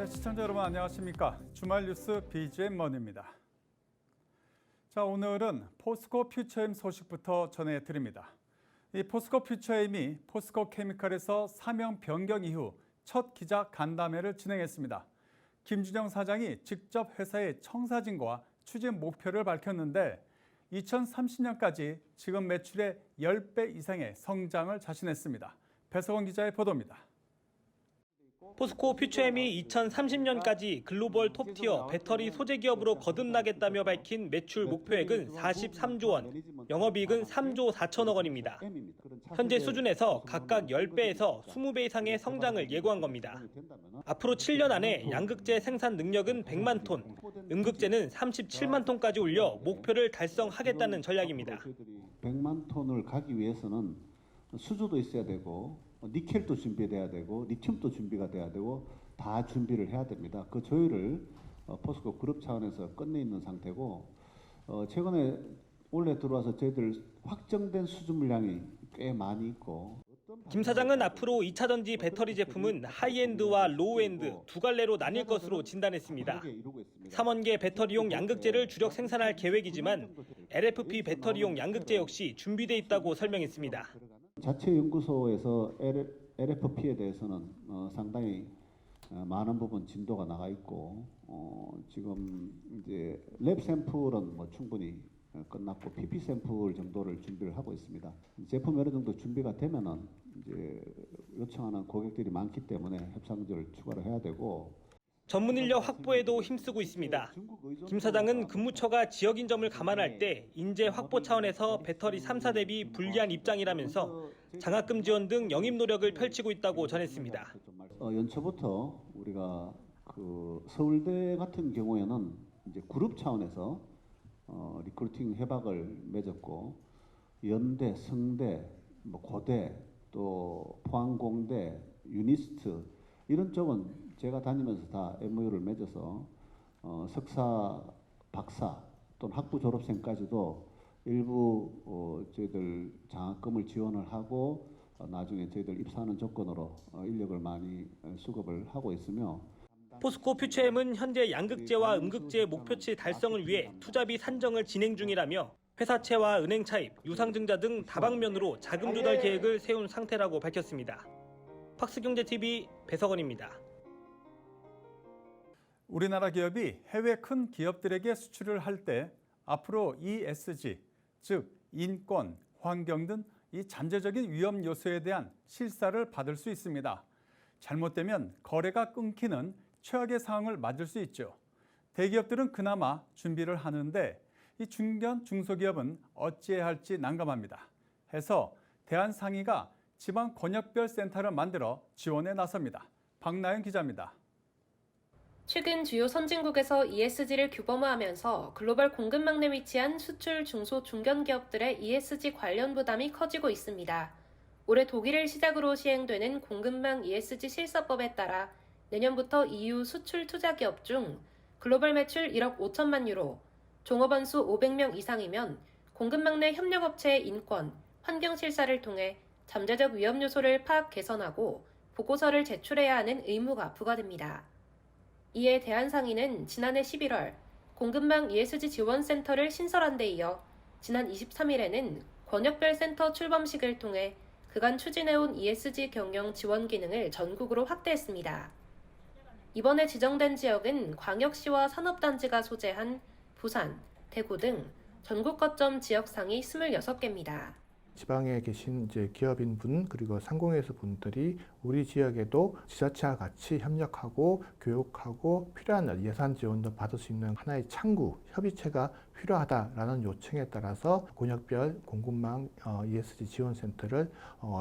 네, 시청자 여러분 안녕하십니까? 주말 뉴스 BGM머니입니다. 자, 오늘은 포스코 퓨처엠 소식부터 전해드립니다. 이 포스코 퓨처엠이 포스코 케미칼에서 사명 변경 이후 첫 기자 간담회를 진행했습니다. 김준영 사장이 직접 회사의 청사진과 추진 목표를 밝혔는데 2030년까지 지금 매출의 10배 이상의 성장을 자신했습니다. 배석원 기자의 보도입니다. 포스코 퓨처엠이 2030년까지 글로벌 톱티어 배터리 소재 기업으로 거듭나겠다며 밝힌 매출 목표액은 43조 원, 영업이익은 3조 4천억 원입니다. 현재 수준에서 각각 10배에서 20배 이상의 성장을 예고한 겁니다. 앞으로 7년 안에 양극재 생산 능력은 100만 톤, 음극재는 37만 톤까지 올려 목표를 달성하겠다는 전략입니다. 100만 톤을 가기 위해서는 수주도 있어야 되고 니켈도 준비돼야 되고 리튬도 준비가 돼야 되고 다 준비를 해야 됩니다. 그 조율을 포스코 그룹 차원에서 끝내 있는 상태고 최근에 올해 들어와서 저희들 확정된 수주 물량이 꽤 많이 있고 김 사장은 앞으로 2차 전지 배터리 제품은 하이엔드와 로우엔드 두 갈래로 나뉠 것으로 진단했습니다. 3원계 배터리용 양극재를 주력 생산할 계획이지만 LFP 배터리용 양극재 역시 준비돼 있다고 설명했습니다. 자체 연구소에서 LFP에 대해서는 상당히 많은 부분 진도가 나가 있고 지금 이제 랩 샘플은 뭐 충분히 끝났고 PP 샘플 정도를 준비를 하고 있습니다. 제품 어느 정도 준비가 되면은 이제 요청하는 고객들이 많기 때문에 협상들을 추가를 해야 되고. 전문 인력 확보에도 힘쓰고 있습니다. 김 사장은 근무처가 지역인 점을 감안할 때 인재 확보 차원에서 배터리 3사 대비 불리한 입장이라면서 장학금 지원 등 영입 노력을 펼치고 있다고 전했습니다. 연초부터 우리가 그 서울대 같은 경우에는 이제 그룹 차원에서 리크루팅 협약을 맺었고 연대, 성대, 뭐 고대, 또 포항공대, 유니스트 이런 쪽은 제가 다니면서 다 MOU를 맺어서 석사, 박사 또는 학부 졸업생까지도 일부 저희들 장학금을 지원을 하고 나중에 저희들 입사하는 조건으로 인력을 많이 수급을 하고 있으며 포스코 퓨처엠은 현재 양극재와 음극재의 목표치 달성을 위해 투자비 산정을 진행 중이라며 회사채와 은행 차입, 유상증자 등 다방면으로 자금 조달 계획을 세운 상태라고 밝혔습니다. 팍스경제TV 배석원입니다. 우리나라 기업이 해외 큰 기업들에게 수출을 할 때 앞으로 ESG, 즉 인권, 환경 등 이 잠재적인 위험 요소에 대한 실사를 받을 수 있습니다. 잘못되면 거래가 끊기는 최악의 상황을 맞을 수 있죠. 대기업들은 그나마 준비를 하는데 이 중견, 중소기업은 어찌해야 할지 난감합니다. 해서 대한상의가 지방 권역별 센터를 만들어 지원에 나섭니다. 박나연 기자입니다. 최근 주요 선진국에서 ESG를 규범화하면서 글로벌 공급망 내 위치한 수출 중소 중견 기업들의 ESG 관련 부담이 커지고 있습니다. 올해 독일을 시작으로 시행되는 공급망 ESG 실사법에 따라 내년부터 EU 수출 투자 기업 중 글로벌 매출 1억 5천만 유로, 종업원 수 500명 이상이면 공급망 내 협력업체의 인권, 환경 실사를 통해 잠재적 위험 요소를 파악 개선하고 보고서를 제출해야 하는 의무가 부과됩니다. 이에 대한상의는 지난해 11월 공급망 ESG 지원센터를 신설한 데 이어 지난 23일에는 권역별 센터 출범식을 통해 그간 추진해온 ESG 경영 지원 기능을 전국으로 확대했습니다. 이번에 지정된 지역은 광역시와 산업단지가 소재한 부산, 대구 등 전국 거점 지역상이 26개입니다. 지방에 계신 이제 기업인분 그리고 상공회사 분들이 우리 지역에도 지자체와 같이 협력하고 교육하고 필요한 예산 지원도 받을 수 있는 하나의 창구, 협의체가 필요하다라는 요청에 따라서 권역별 공급망 ESG 지원센터를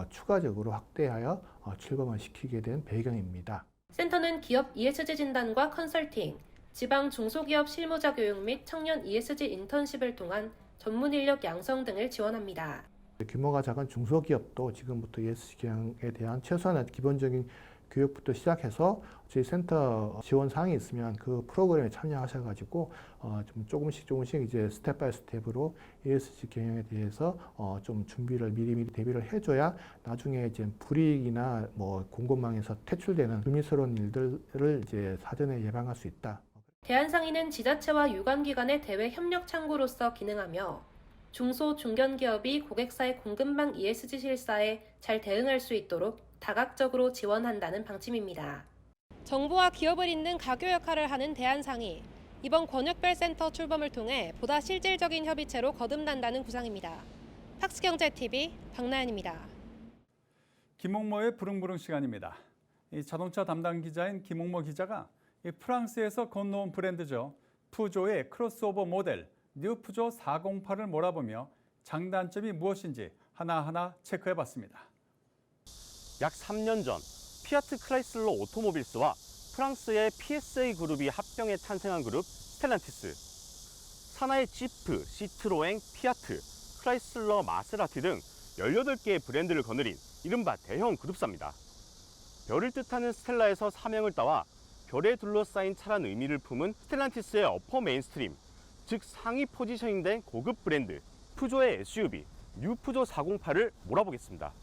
추가적으로 확대하여 출범을 시키게 된 배경입니다. 센터는 기업 ESG 진단과 컨설팅, 지방 중소기업 실무자 교육 및 청년 ESG 인턴십을 통한 전문 인력 양성 등을 지원합니다. 규모가 작은 중소기업도 지금부터 ESG 경영에 대한 최소한의 기본적인 교육부터 시작해서 저희 센터 지원 사항이 있으면 그 프로그램에 참여하셔가지고 좀 조금씩 이제 스텝 바이 스텝으로 ESG 경영에 대해서 좀 준비를 미리 대비를 해줘야 나중에 이제 불이익이나 뭐 공급망에서 퇴출되는 불미스러운 일들을 이제 사전에 예방할 수 있다. 대한상인은 지자체와 유관기관의 대외 협력 창구로서 기능하며 중소, 중견기업이 고객사의 공급망 ESG 실사에 잘 대응할 수 있도록 다각적으로 지원한다는 방침입니다. 정부와 기업을 잇는 가교 역할을 하는 대한상인. 이번 권역별 센터 출범을 통해 보다 실질적인 협의체로 거듭난다는 구상입니다. 팍스경제TV 박나연입니다. 김홍모의 부릉부릉 시간입니다. 이 자동차 담당 기자인 김홍모 기자가 이 프랑스에서 건너온 브랜드죠. 푸조의 크로스오버 모델 뉴 푸조 408을 몰아보며 장단점이 무엇인지 하나하나 체크해봤습니다. 약 3년 전 피아트 크라이슬러 오토모빌스와 프랑스의 PSA 그룹이 합병해 탄생한 그룹 스텔란티스. 산하의 지프, 시트로엥, 피아트, 크라이슬러, 마세라티 등 18개의 브랜드를 거느린 이른바 대형 그룹사입니다. 별을 뜻하는 스텔라에서 사명을 따와 별에 둘러싸인 차란 의미를 품은 스텔란티스의 어퍼 메인스트림, 즉 상위 포지셔닝된 고급 브랜드 푸조의 SUV 뉴 푸조 408을 몰아보겠습니다.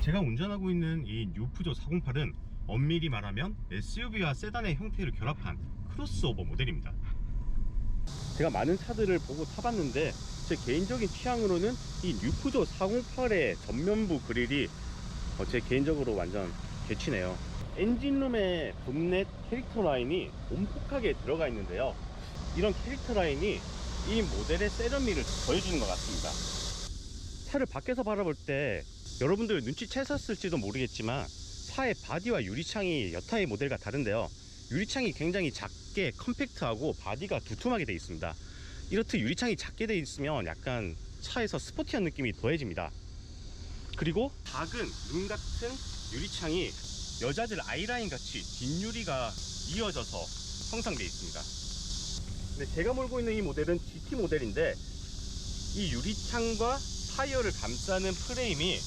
제가 운전하고 있는 이 뉴 푸조 408은 엄밀히 말하면 SUV와 세단의 형태를 결합한 크로스오버 모델입니다. 제가 많은 차들을 보고 타봤는데 제 개인적인 취향으로는 이 뉴 푸조 408의 전면부 그릴이 제 개인적으로 완전 개취네요. 엔진룸의 본넷 캐릭터 라인이 온폭하게 들어가 있는데요. 이런 캐릭터 라인이 이 모델의 세련미를 더해주는 것 같습니다. 차를 밖에서 바라볼 때 여러분들 눈치채셨을지도 모르겠지만 차의 바디와 유리창이 여타의 모델과 다른데요. 유리창이 굉장히 작게 컴팩트하고 바디가 두툼하게 되어 있습니다. 이렇듯 유리창이 작게 되어 있으면 약간 차에서 스포티한 느낌이 더해집니다. 그리고 작은 눈 같은 유리창이 여자들 아이라인 같이 뒷유리가 이어져서 형성되어 있습니다. 근데 제가 몰고 있는 이 모델은 GT 모델인데 이 유리창과 타이어를 감싸는 프레임이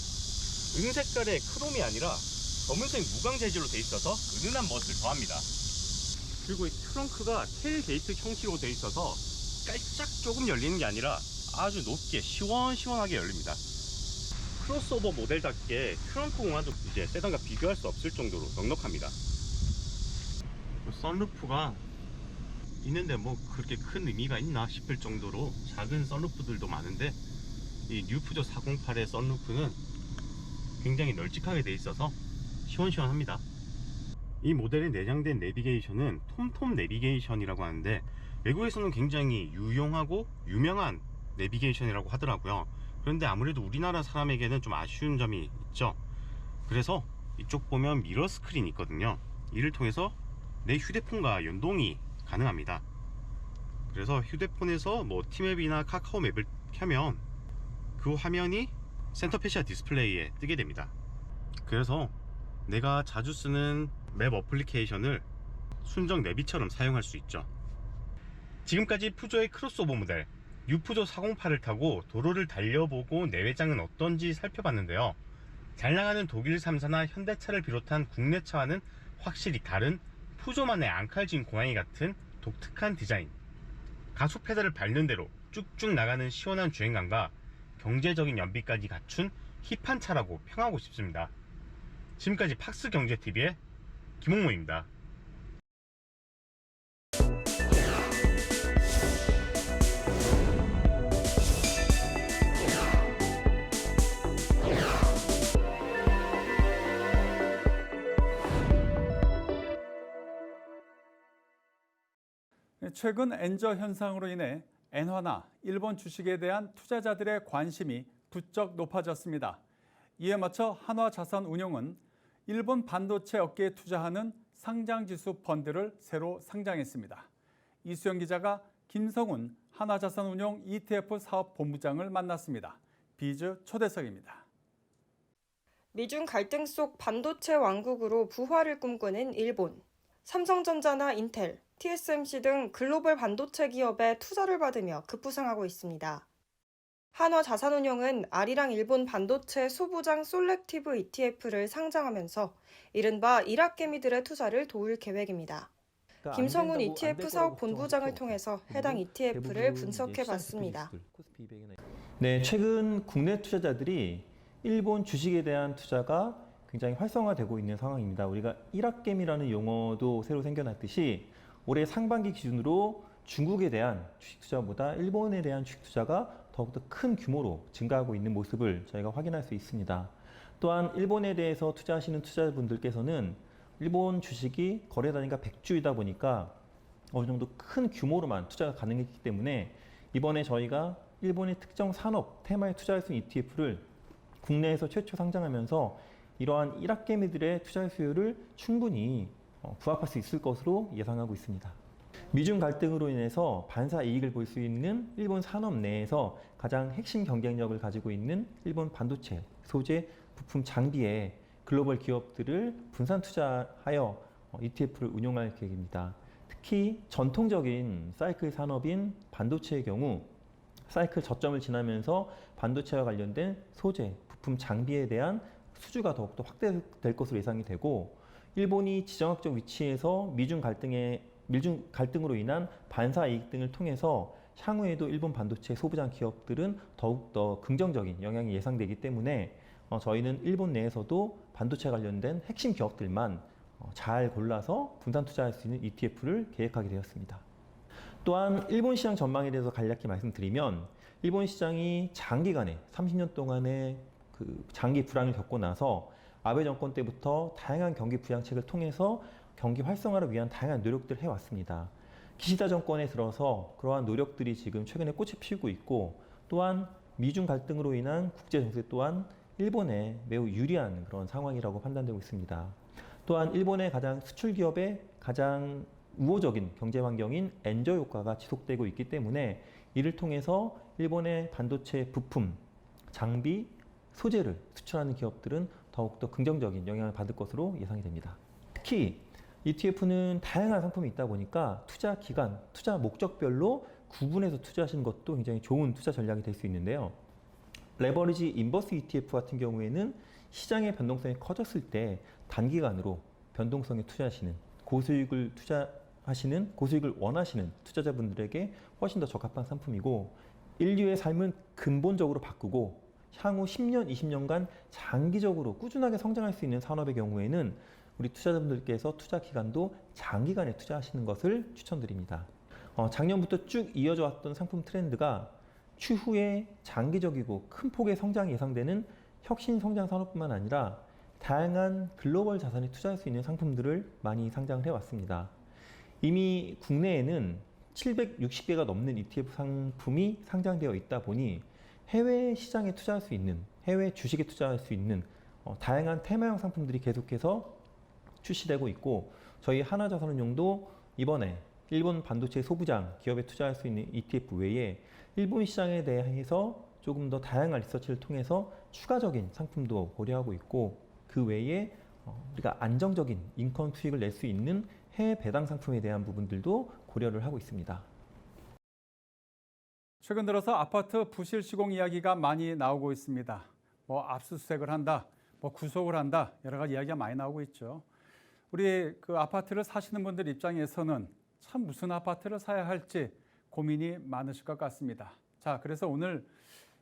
은색깔의 크롬이 아니라 검은색 무광 재질로 되어 있어서 은은한 멋을 더합니다. 그리고 이 트렁크가 테일게이트 형식으로 되어 있어서 깔짝 조금 열리는 게 아니라 아주 높게 시원시원하게 열립니다. 크로스오버 모델답게 트렁크 공간도 이제 세단과 비교할 수 없을 정도로 넉넉합니다. 선루프가 있는데 뭐 그렇게 큰 의미가 있나 싶을 정도로 작은 선루프들도 많은데 이 뉴 푸조 408의 선루프는 굉장히 널찍하게 되어 있어서 시원시원합니다. 이 모델에 내장된 내비게이션은 톰톰 내비게이션이라고 하는데 외국에서는 굉장히 유용하고 유명한 내비게이션이라고 하더라고요. 그런데 아무래도 우리나라 사람에게는 좀 아쉬운 점이 있죠. 그래서 이쪽 보면 미러 스크린이 있거든요. 이를 통해서 내 휴대폰과 연동이 가능합니다. 그래서 휴대폰에서 뭐 티맵이나 카카오 맵을 켜면 그 화면이 센터페시아 디스플레이에 뜨게 됩니다. 그래서 내가 자주 쓰는 맵 어플리케이션을 순정 내비처럼 사용할 수 있죠. 지금까지 푸조의 크로스오버 모델 뉴 푸조 408을 타고 도로를 달려보고 내외장은 어떤지 살펴봤는데요. 잘 나가는 독일 3사나 현대차를 비롯한 국내 차와는 확실히 다른 푸조만의 앙칼진 고양이 같은 독특한 디자인, 가속 페달을 밟는 대로 쭉쭉 나가는 시원한 주행감과 경제적인 연비까지 갖춘 힙한 차라고 평하고 싶습니다. 지금까지 팍스경제TV의 김홍모입니다. 최근 엔저 현상으로 인해 엔화나 일본 주식에 대한 투자자들의 관심이 부쩍 높아졌습니다. 이에 맞춰 한화자산운용은 일본 반도체 업계에 투자하는 상장지수 펀드를 새로 상장했습니다. 이수영 기자가 김성훈 한화자산운용 ETF 사업본부장을 만났습니다. 비즈 초대석입니다. 미중 갈등 속 반도체 왕국으로 부활을 꿈꾸는 일본. 삼성전자나 인텔, TSMC 등 글로벌 반도체 기업의 투자를 받으며 급부상하고 있습니다. 한화자산운용은 아리랑 일본 반도체 소부장 솔렉티브 ETF를 상장하면서 이른바 일학개미들의 투자를 도울 계획입니다. 김성훈 ETF 사업 본부장을 통해서 해당 ETF를 분석해 봤습니다. 네, 최근 국내 투자자들이 일본 주식에 대한 투자가 굉장히 활성화되고 있는 상황입니다. 우리가 일학개미라는 용어도 새로 생겨났듯이 올해 상반기 기준으로 중국에 대한 주식 투자보다 일본에 대한 주식 투자가 더욱더 큰 규모로 증가하고 있는 모습을 저희가 확인할 수 있습니다. 또한 일본에 대해서 투자하시는 투자자분들께서는 일본 주식이 거래 단위가 100주이다 보니까 어느 정도 큰 규모로만 투자가 가능했기 때문에 이번에 저희가 일본의 특정 산업 테마에 투자할 수 있는 ETF를 국내에서 최초 상장하면서 이러한 일학개미들의 투자 수요를 충분히 부합할 수 있을 것으로 예상하고 있습니다. 미중 갈등으로 인해서 반사 이익을 볼 수 있는 일본 산업 내에서 가장 핵심 경쟁력을 가지고 있는 일본 반도체, 소재, 부품, 장비에 글로벌 기업들을 분산 투자하여 ETF를 운용할 계획입니다. 특히 전통적인 사이클 산업인 반도체의 경우 사이클 저점을 지나면서 반도체와 관련된 소재, 부품, 장비에 대한 수주가 더욱더 확대될 것으로 예상이 되고 일본이 지정학적 위치에서 미중 갈등으로 인한 반사 이익 등을 통해서 향후에도 일본 반도체 소부장 기업들은 더욱더 긍정적인 영향이 예상되기 때문에 저희는 일본 내에서도 반도체 관련된 핵심 기업들만 잘 골라서 분산 투자할 수 있는 ETF를 계획하게 되었습니다. 또한 일본 시장 전망에 대해서 간략히 말씀드리면 일본 시장이 장기간에 30년 동안의 그 장기 불황을 겪고 나서 아베 정권 때부터 다양한 경기 부양책을 통해서 경기 활성화를 위한 다양한 노력들을 해왔습니다. 기시다 정권에 들어서 그러한 노력들이 지금 최근에 꽃이 피우고 있고 또한 미중 갈등으로 인한 국제 정세 또한 일본에 매우 유리한 그런 상황이라고 판단되고 있습니다. 또한 일본의 가장 수출 기업의 가장 우호적인 경제 환경인 엔저 효과가 지속되고 있기 때문에 이를 통해서 일본의 반도체 부품, 장비, 소재를 수출하는 기업들은 더욱더 긍정적인 영향을 받을 것으로 예상이 됩니다. 특히 ETF는 다양한 상품이 있다 보니까 투자 기간, 투자 목적별로 구분해서 투자하시는 것도 굉장히 좋은 투자 전략이 될 수 있는데요. 레버리지 인버스 ETF 같은 경우에는 시장의 변동성이 커졌을 때 단기간으로 변동성에 투자하시는 고수익을 원하시는 투자자분들에게 훨씬 더 적합한 상품이고 인류의 삶은 근본적으로 바꾸고 향후 10년, 20년간 장기적으로 꾸준하게 성장할 수 있는 산업의 경우에는 우리 투자자분들께서 투자 기간도 장기간에 투자하시는 것을 추천드립니다. 작년부터 쭉 이어져 왔던 상품 트렌드가 추후에 장기적이고 큰 폭의 성장이 예상되는 혁신 성장 산업뿐만 아니라 다양한 글로벌 자산에 투자할 수 있는 상품들을 많이 상장을 해왔습니다. 이미 국내에는 760개가 넘는 ETF 상품이 상장되어 있다 보니 해외 시장에 투자할 수 있는, 해외 주식에 투자할 수 있는 다양한 테마형 상품들이 계속해서 출시되고 있고 저희 한화자산운용도 이번에 일본 반도체 소부장 기업에 투자할 수 있는 ETF 외에 일본 시장에 대해서 조금 더 다양한 리서치를 통해서 추가적인 상품도 고려하고 있고 그 외에 우리가 안정적인 인컴 수익을 낼 수 있는 해외 배당 상품에 대한 부분들도 고려를 하고 있습니다. 최근 들어서 아파트 부실 시공 이야기가 많이 나오고 있습니다. 뭐 압수수색을 한다, 뭐 구속을 한다, 여러 가지 이야기가 많이 나오고 있죠. 우리 그 아파트를 사시는 분들 입장에서는 참 무슨 아파트를 사야 할지 고민이 많으실 것 같습니다. 자, 그래서 오늘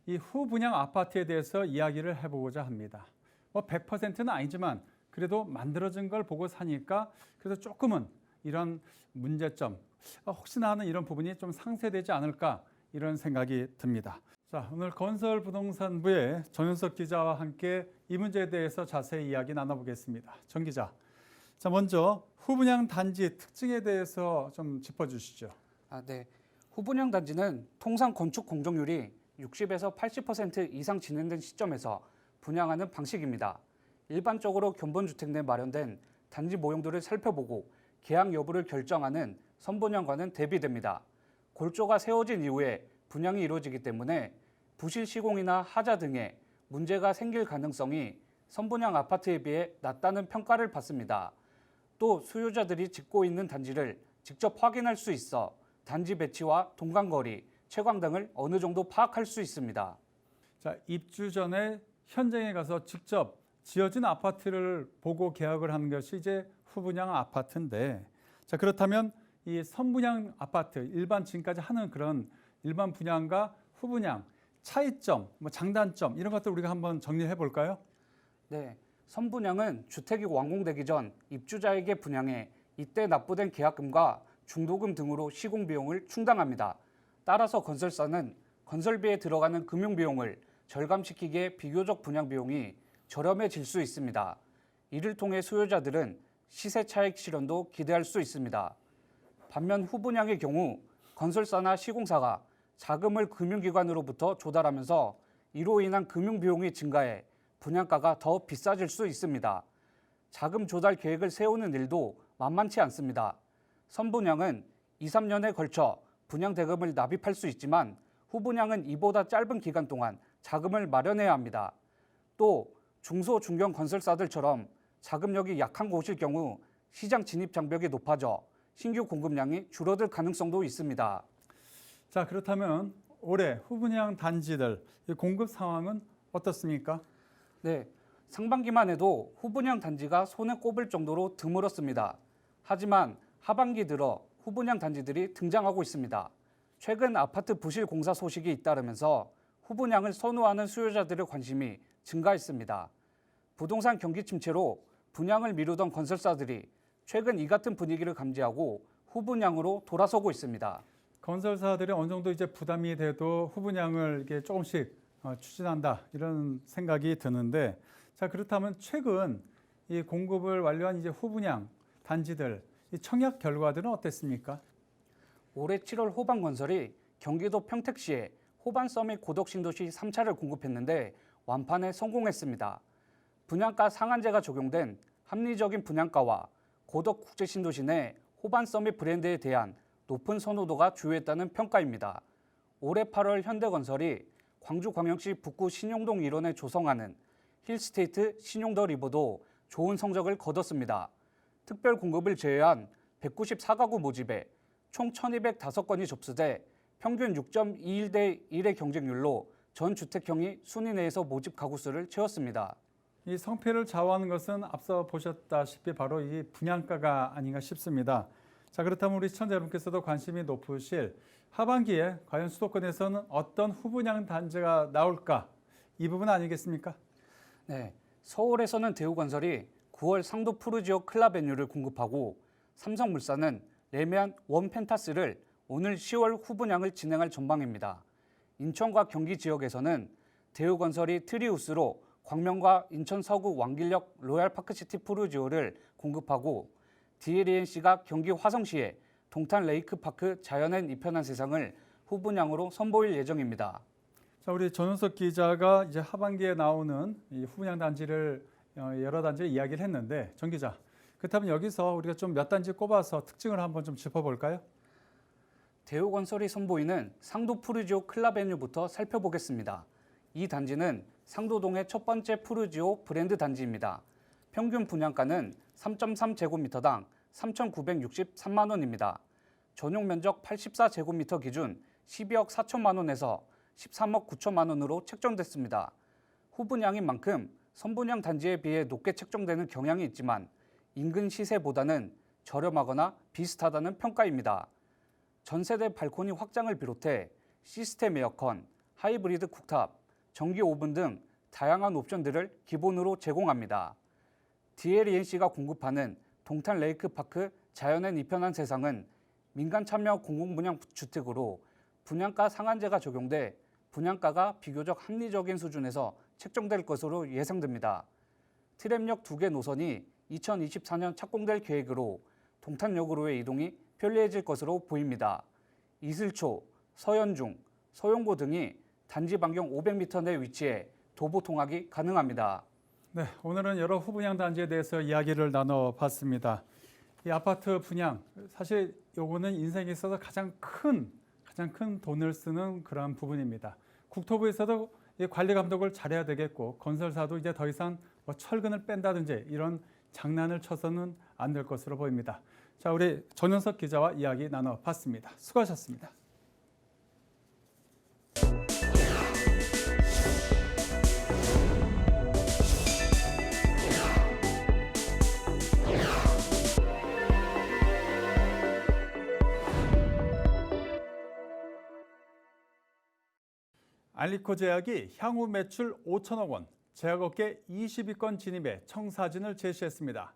이 후분양 아파트에 대해서 이야기를 해보고자 합니다. 뭐 100%는 아니지만 그래도 만들어진 걸 보고 사니까 그래서 조금은 이런 문제점, 혹시나 하는 이런 부분이 좀 상쇄되지 않을까 이런 생각이 듭니다. 자, 오늘 건설부동산부의 정윤석 기자와 함께 이 문제에 대해서 자세히 이야기 나눠보겠습니다. 정 기자, 자 먼저 후분양 단지 특징에 대해서 좀 짚어주시죠. 네. 후분양 단지는 통상 건축 공정률이 60에서 80% 이상 진행된 시점에서 분양하는 방식입니다. 일반적으로 견본주택 내 마련된 단지 모형들을 살펴보고 계약 여부를 결정하는 선분양과는 대비됩니다. 골조가 세워진 이후에 분양이 이루어지기 때문에 부실 시공이나 하자 등의 문제가 생길 가능성이 선분양 아파트에 비해 낮다는 평가를 받습니다. 또 수요자들이 짓고 있는 단지를 직접 확인할 수 있어 단지 배치와 동간거리, 채광 등을 어느 정도 파악할 수 있습니다. 자, 입주 전에 현장에 가서 직접 지어진 아파트를 보고 계약을 하는 것이 이제 후분양 아파트인데, 자, 그렇다면 이 선분양 아파트 일반 지금까지 하는 그런 일반 분양과 후분양 차이점, 뭐 장단점 이런 것들 우리가 한번 정리해 볼까요? 네, 선분양은 주택이 완공되기 전 입주자에게 분양해 이때 납부된 계약금과 중도금 등으로 시공 비용을 충당합니다. 따라서 건설사는 건설비에 들어가는 금융 비용을 절감시키기에 비교적 분양 비용이 저렴해질 수 있습니다. 이를 통해 수요자들은 시세 차익 실현도 기대할 수 있습니다. 반면 후분양의 경우 건설사나 시공사가 자금을 금융기관으로부터 조달하면서 이로 인한 금융 비용이 증가해 분양가가 더 비싸질 수 있습니다. 자금 조달 계획을 세우는 일도 만만치 않습니다. 선분양은 2, 3년에 걸쳐 분양 대금을 납입할 수 있지만 후분양은 이보다 짧은 기간 동안 자금을 마련해야 합니다. 또 중소 중견 건설사들처럼 자금력이 약한 곳일 경우 시장 진입 장벽이 높아져 신규 공급량이 줄어들 가능성도 있습니다. 자, 그렇다면 올해 후분양 단지들 공급 상황은 어떻습니까? 네, 상반기만 해도 후분양 단지가 손에 꼽을 정도로 드물었습니다. 하지만 하반기 들어 후분양 단지들이 등장하고 있습니다. 최근 아파트 부실 공사 소식이 잇따르면서 후분양을 선호하는 수요자들의 관심이 증가했습니다. 부동산 경기 침체로 분양을 미루던 건설사들이 최근 이 같은 분위기를 감지하고 후분양으로 돌아서고 있습니다. 건설사들이 어느 정도 이제 부담이 돼도 후분양을 이렇게 조금씩 추진한다 이런 생각이 드는데, 자, 그렇다면 최근 이 공급을 완료한 이제 후분양 단지들 이 청약 결과들은 어땠습니까? 올해 7월 호반건설이 경기도 평택시에 호반서밋 고덕신도시 3차를 공급했는데 완판에 성공했습니다. 분양가 상한제가 적용된 합리적인 분양가와 고덕국제신도시 내 호반서밋 브랜드에 대한 높은 선호도가 주요했다는 평가입니다. 올해 8월 현대건설이 광주광역시 북구 신용동 일원에 조성하는 힐스테이트 신용더 리버도 좋은 성적을 거뒀습니다. 특별 공급을 제외한 194가구 모집에 총 1,205건이 접수돼 평균 6.21대 1의 경쟁률로 전 주택형이 순위 내에서 모집 가구 수를 채웠습니다. 이 성패를 좌우하는 것은 앞서 보셨다시피 바로 이 분양가가 아닌가 싶습니다. 자, 그렇다면 우리 시청자 여러분께서도 관심이 높으실 하반기에 과연 수도권에서는 어떤 후분양 단지가 나올까? 이 부분 아니겠습니까? 네, 서울에서는 대우건설이 9월 상도 푸르지오 클라베뉴를 공급하고 삼성물산은 레미안 원펜타스를 오늘 10월 후분양을 진행할 전망입니다. 인천과 경기 지역에서는 대우건설이 트리우스로 광명과 인천 서구 왕길역 로얄파크시티 푸르지오를 공급하고 DLENC가 경기 화성시에 동탄 레이크파크 자연엔 이편한 세상을 후분양으로 선보일 예정입니다. 자, 우리 전윤석 기자가 이제 하반기에 나오는 이 후분양 단지를 여러 단지 이야기를 했는데, 전 기자, 그렇다면 여기서 우리가 좀 몇 단지 꼽아서 특징을 한번 좀 짚어볼까요? 대우건설이 선보이는 상도 푸르지오 클라베뉴부터 살펴보겠습니다. 이 단지는 상도동의 첫 번째 푸르지오 브랜드 단지입니다. 평균 분양가는 3.3제곱미터당 3,963만 원입니다. 전용 면적 84제곱미터 기준 12억 4천만 원에서 13억 9천만 원으로 책정됐습니다. 후분양인 만큼 선분양 단지에 비해 높게 책정되는 경향이 있지만 인근 시세보다는 저렴하거나 비슷하다는 평가입니다. 전세대 발코니 확장을 비롯해 시스템 에어컨, 하이브리드 쿡탑, 전기 오븐 등 다양한 옵션들을 기본으로 제공합니다. DLENC가 공급하는 동탄 레이크파크 자연엔 이편한 세상은 민간 참여 공공분양 주택으로 분양가 상한제가 적용돼 분양가가 비교적 합리적인 수준에서 책정될 것으로 예상됩니다. 트램역 2개 노선이 2024년 착공될 계획으로 동탄역으로의 이동이 편리해질 것으로 보입니다. 이슬초, 서현중, 서용고 등이 단지 반경 500m 내 위치해 도보 통학이 가능합니다. 네, 오늘은 여러 후분양 단지에 대해서 이야기를 나눠봤습니다. 이 아파트 분양, 사실 요거는 인생에 있어서 가장 큰 돈을 쓰는 그런 부분입니다. 국토부에서도 이 관리 감독을 잘해야 되겠고, 건설사도 이제 더 이상 뭐 철근을 뺀다든지 이런 장난을 쳐서는 안 될 것으로 보입니다. 자, 우리 전윤석 기자와 이야기 나눠봤습니다. 수고하셨습니다. 알리코 제약이 향후 매출 5천억 원, 제약업계 20위권 진입에 청사진을 제시했습니다.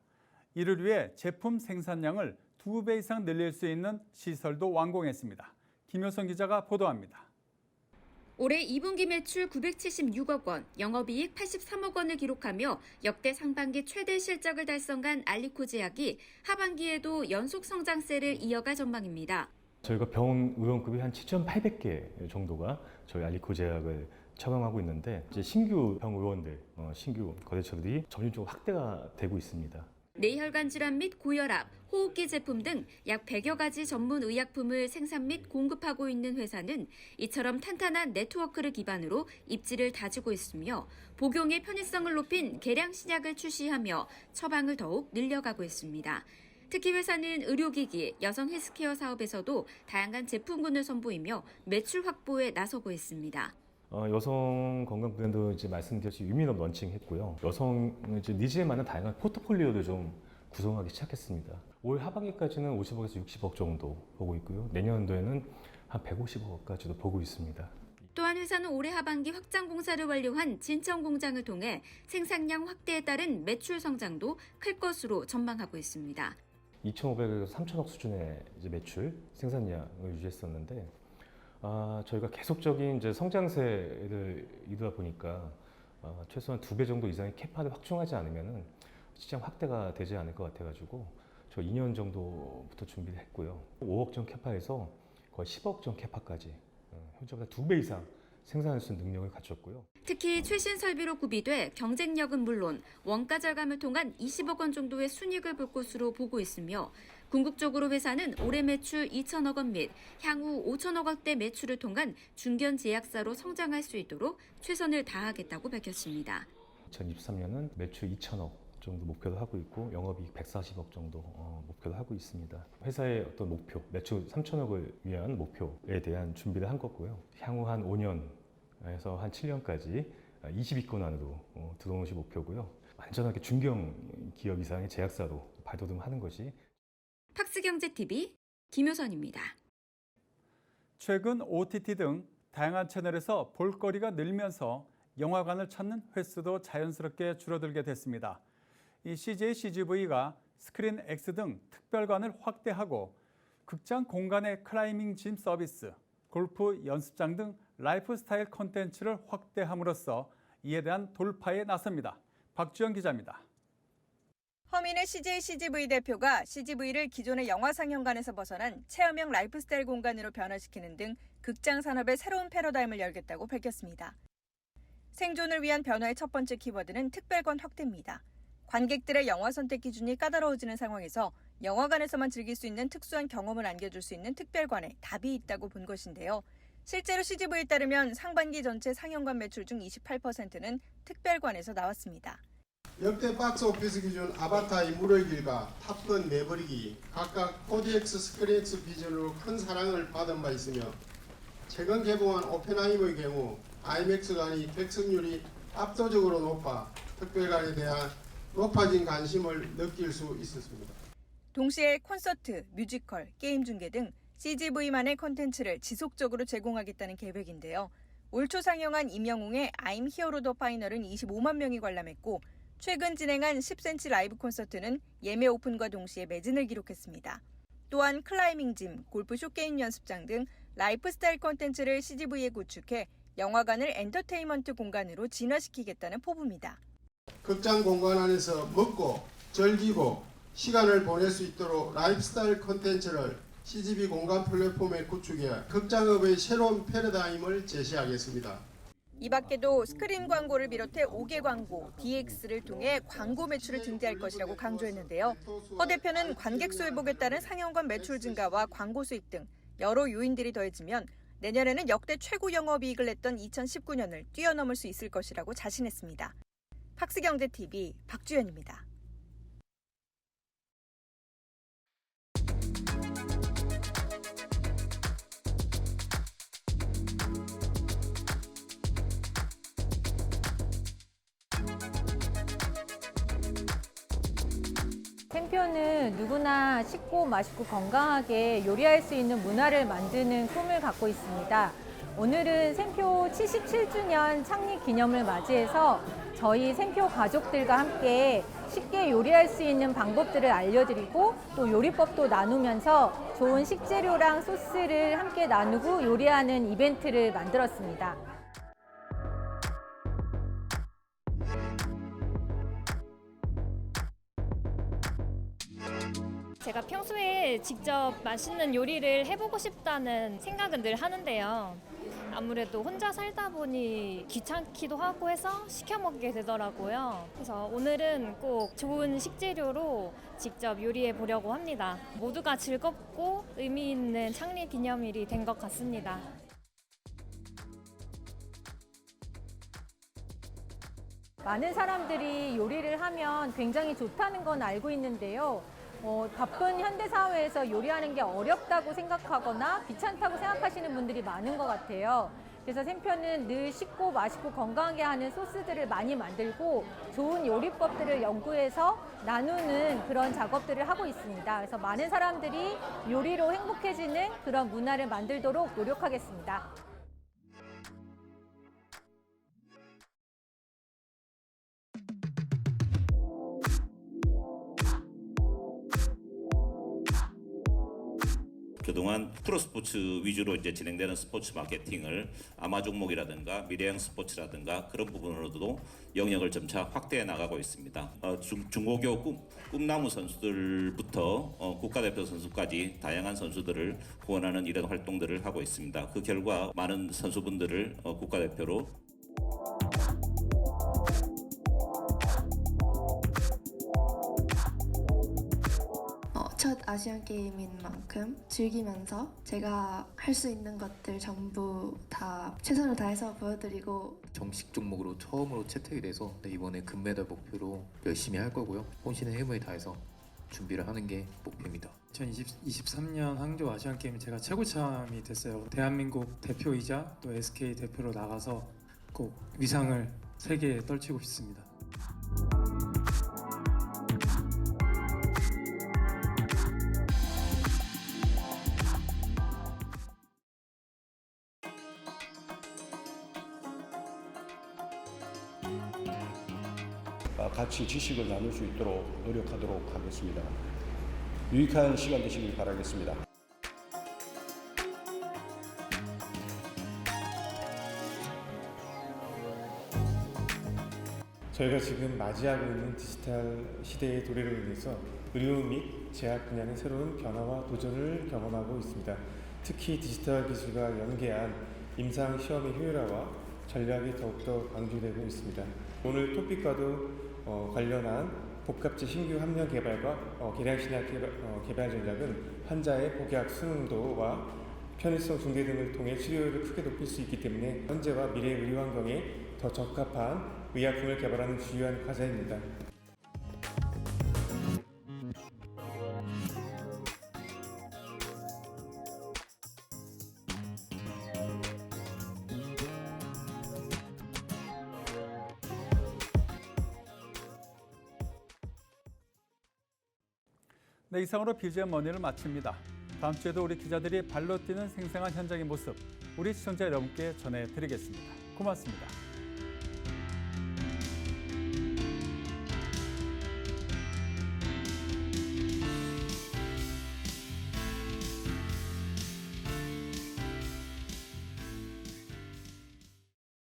이를 위해 제품 생산량을 2배 이상 늘릴 수 있는 시설도 완공했습니다. 김효선 기자가 보도합니다. 올해 2분기 매출 976억 원, 영업이익 83억 원을 기록하며 역대 상반기 최대 실적을 달성한 알리코 제약이 하반기에도 연속 성장세를 이어갈 전망입니다. 저희가 병원 의원급이 한 7,800개 정도가 저희 알리코 제약을 처방하고 있는데 이제 신규 병원 의원들, 신규 거래처들이 점진적으로 확대가 되고 있습니다. 뇌혈관 질환 및 고혈압, 호흡기 제품 등 약 100여 가지 전문 의약품을 생산 및 공급하고 있는 회사는 이처럼 탄탄한 네트워크를 기반으로 입지를 다지고 있으며 복용의 편의성을 높인 개량 신약을 출시하며 처방을 더욱 늘려가고 있습니다. 특히 회사는 의료기기, 여성 헬스케어 사업에서도 다양한 제품군을 선보이며 매출 확보에 나서고 있습니다. 여성 건강 브랜드 이제 말씀드렸듯이 유민업 런칭했고요. 여성 이제 니즈에 맞는 다양한 포트폴리오를 좀 구성하기 시작했습니다. 올 하반기까지는 50억에서 60억 정도 보고 있고요. 내년도에는 한 150억까지도 보고 있습니다. 또한 회사는 올해 하반기 확장 공사를 완료한 진천 공장을 통해 생산량 확대에 따른 매출 성장도 클 것으로 전망하고 있습니다. 2,500에서 3,000억 수준의 이제 매출 생산량을 유지했었는데 저희가 계속적인 이제 성장세를 이루다 보니까 최소한 2배 정도 이상의 캐파를 확충하지 않으면은 시장 확대가 되지 않을 것 같아가지고 저 2년 정도부터 준비를 했고요. 5억 전 캐파에서 거의 10억 전 캐파까지 현재보다 2배 이상 생산할 수 있는 능력을 갖췄고요. 특히 최신 설비로 구비돼 경쟁력은 물론 원가 절감을 통한 20억 원 정도의 순이익을 볼 것으로 보고 있으며 궁극적으로 회사는 올해 매출 2천억 원 및 향후 5천억 원대 매출을 통한 중견 제약사로 성장할 수 있도록 최선을 다하겠다고 밝혔습니다. 2023년은 매출 2천억 정도 목표를 하고 있고 영업이익 140억 정도 목표를 하고 있습니다. 회사의 어떤 목표, 매출 3천억을 위한 목표에 대한 준비를 한 거고요. 향후 한 5년에서 한 7년까지 20위권 안으로 들어오는 것이 목표고요. 완전하게 중견 기업 이상의 제약사로 발돋움하는 것이 팍스경제TV 김효선입니다. 최근 OTT 등 다양한 채널에서 볼거리가 늘면서 영화관을 찾는 횟수도 자연스럽게 줄어들게 됐습니다. 이 CJ CGV가 스크린 X 등 특별관을 확대하고 극장 공간의 클라이밍 짐 서비스, 골프 연습장 등 라이프스타일 콘텐츠를 확대함으로써 이에 대한 돌파에 나섭니다. 박주영 기자입니다. 허민의 CJ CGV 대표가 CGV를 기존의 영화 상영관에서 벗어난 체험형 라이프스타일 공간으로 변화시키는 등 극장 산업의 새로운 패러다임을 열겠다고 밝혔습니다. 생존을 위한 변화의 첫 번째 키워드는 특별관 확대입니다. 관객들의 영화 선택 기준이 까다로워지는 상황에서 영화관에서만 즐길 수 있는 특수한 경험을 안겨줄 수 있는 특별관에 답이 있다고 본 것인데요. 실제로 CGV에 따르면 상반기 전체 상영관 매출 중 28%는 특별관에서 나왔습니다. 역대 박스오피스 기준 아바타의 물의 길과 탑건 내버리기 각각 4DX 스크린X 비전으로 큰 사랑을 받은 바 있으며 최근 개봉한 오펜하이머의 경우 IMAX관이 객석률이 압도적으로 높아 특별관에 대한 높아진 관심을 느낄 수 있었습니다. 동시에 콘서트, 뮤지컬, 게임 중계 등 CGV만의 콘텐츠를 지속적으로 제공하겠다는 계획인데요. 올 초 상영한 임영웅의 I'm Hero the Final은 25만 명이 관람했고 최근 진행한 10cm 라이브 콘서트는 예매 오픈과 동시에 매진을 기록했습니다. 또한 클라이밍 짐, 골프 쇼게임 연습장 등 라이프스타일 콘텐츠를 CGV에 구축해 영화관을 엔터테인먼트 공간으로 진화시키겠다는 포부입니다. 극장 공간 안에서 먹고 즐기고 시간을 보낼 수 있도록 라이프스타일 콘텐츠를 CGV 공간 플랫폼에 구축해 극장업의 새로운 패러다임을 제시하겠습니다. 이 밖에도 스크린 광고를 비롯해 5개 광고, DX를 통해 광고 매출을 증대할 것이라고 강조했는데요. 허 대표는 관객 수 회복에 따른 상영관 매출 증가와 광고 수익 등 여러 요인들이 더해지면 내년에는 역대 최고 영업이익을 냈던 2019년을 뛰어넘을 수 있을 것이라고 자신했습니다. 팍스경제TV 박주연입니다. 생표는 누구나 쉽고 맛있고 건강하게 요리할 수 있는 문화를 만드는 꿈을 갖고 있습니다. 오늘은 샘표 77주년 창립 기념을 맞이해서 저희 샘표 가족들과 함께 쉽게 요리할 수 있는 방법들을 알려드리고 또 요리법도 나누면서 좋은 식재료랑 소스를 함께 나누고 요리하는 이벤트를 만들었습니다. 제가 평소에 직접 맛있는 요리를 해보고 싶다는 생각은 늘 하는데요. 아무래도 혼자 살다 보니 귀찮기도 하고 해서 시켜 먹게 되더라고요. 그래서 오늘은 꼭 좋은 식재료로 직접 요리해 보려고 합니다. 모두가 즐겁고 의미 있는 창립 기념일이 된 것 같습니다. 많은 사람들이 요리를 하면 굉장히 좋다는 건 알고 있는데요. 바쁜 현대사회에서 요리하는 게 어렵다고 생각하거나 귀찮다고 생각하시는 분들이 많은 것 같아요. 그래서 샘표는 늘 쉽고 맛있고 건강하게 하는 소스들을 많이 만들고 좋은 요리법들을 연구해서 나누는 그런 작업들을 하고 있습니다. 그래서 많은 사람들이 요리로 행복해지는 그런 문화를 만들도록 노력하겠습니다. 그동안 프로스포츠 위주로 이제 진행되는 스포츠 마케팅을 아마 종목이라든가 미래형 스포츠라든가 그런 부분으로도 영역을 점차 확대해 나가고 있습니다. 중고교 꿈나무 선수들부터 국가대표 선수까지 다양한 선수들을 후원하는 이런 활동들을 하고 있습니다. 그 결과 많은 선수분들을 국가대표로 첫 아시안 게임인 만큼 즐기면서 제가 할 수 있는 것들 전부 다 최선을 다해서 보여드리고 정식 종목으로 처음으로 채택이 돼서 이번에 금메달 목표로 열심히 할 거고요. 혼신의 힘을 다해서 준비를 하는 게 목표입니다. 2023년 항저우 아시안 게임 제가 최고참이 됐어요. 대한민국 대표이자 또 SK 대표로 나가서 꼭 위상을 세계에 떨치고 싶습니다. 같이 지식을 나눌 수 있도록 노력하도록 하겠습니다. 유익한 시간 되시길 바라겠습니다. 저희가 지금 맞이하고 있는 디지털 시대의 도래로 인해서 의료 및 제약 분야는 새로운 변화와 도전을 경험하고 있습니다. 특히 디지털 기술과 연계한 임상 시험의 효율화와 전략이 더욱더 강조되고 있습니다. 오늘 토픽과도 관련한 복합제 신규 함량 개발과 계량신약 개발 전략은 환자의 복약 수능도와 편의성 중대 등을 통해 치료율을 크게 높일 수 있기 때문에 현재와 미래 의료 환경에 더 적합한 의약품을 개발하는 주요한 과제입니다. 네, 이상으로 BGM 머니를 마칩니다. 다음 주에도 우리 기자들이 발로 뛰는 생생한 현장의 모습, 우리 시청자 여러분께 전해드리겠습니다. 고맙습니다.